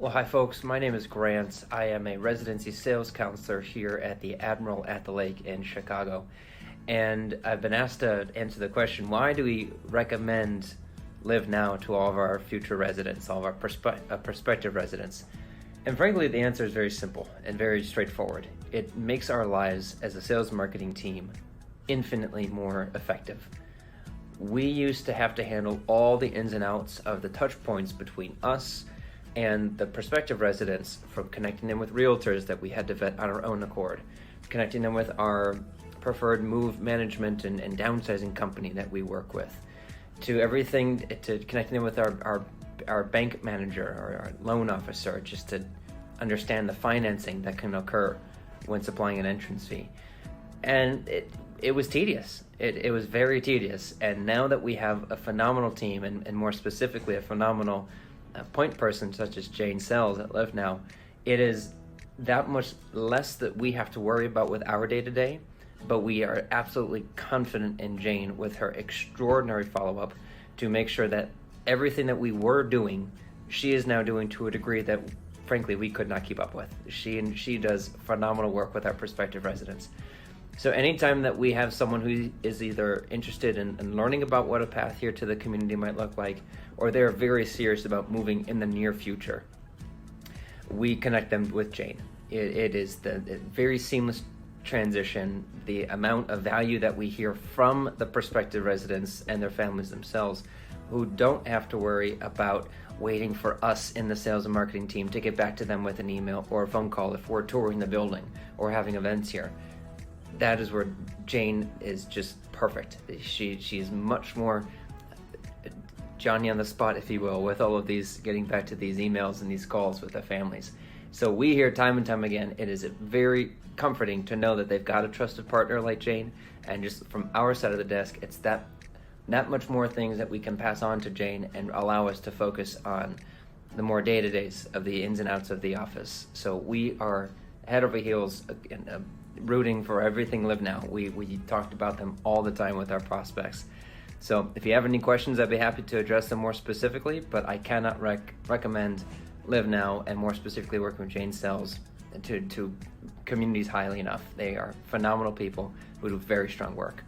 Well, hi folks, my name is Grant. I am a residency sales counselor here at the Admiral at the Lake in Chicago. And I've been asked to answer the question, why do we recommend Live Now to all of our future residents, all of our prospective residents? And frankly, the answer is very simple and very straightforward. It makes our lives as a sales marketing team infinitely more effective. We used to have to handle all the ins and outs of the touch points between us and the prospective residents, from connecting them with realtors that we had to vet on our own accord, connecting them with our preferred move management and downsizing company that we work with, to everything, to connecting them with our bank manager or our loan officer, just to understand the financing that can occur when supplying an entrance fee. And it was tedious. It was very tedious. And now that we have a phenomenal team, and more specifically a phenomenal point person such as Jane Sells at Live Now, it is that much less that we have to worry about with our day-to-day, but we are absolutely confident in Jane with her extraordinary follow-up to make sure that everything that we were doing, she is now doing to a degree that frankly we could not keep up with. She does phenomenal work with our prospective residents. So anytime that we have someone who is either interested in learning about what a path here to the community might look like, or they're very serious about moving in the near future, we connect them with Jane. It is the very seamless transition, the amount of value that we hear from the prospective residents and their families themselves, who don't have to worry about waiting for us in the sales and marketing team to get back to them with an email or a phone call if we're touring the building or having events here. That is where Jane is just perfect. She's much more Johnny on the spot, if you will, with all of these, getting back to these emails and these calls with the families. So we hear time and time again, it is very comforting to know that they've got a trusted partner like Jane, and just from our side of the desk, it's that much more things that we can pass on to Jane and allow us to focus on the more day-to-days of the ins and outs of the office. So we are head over heels rooting for everything Live Now. We talked about them all the time with our prospects. So if you have any questions, I'd be happy to address them more specifically, but I cannot recommend Live Now, and more specifically working with Jane Sells, to communities highly enough. They are phenomenal people who do very strong work.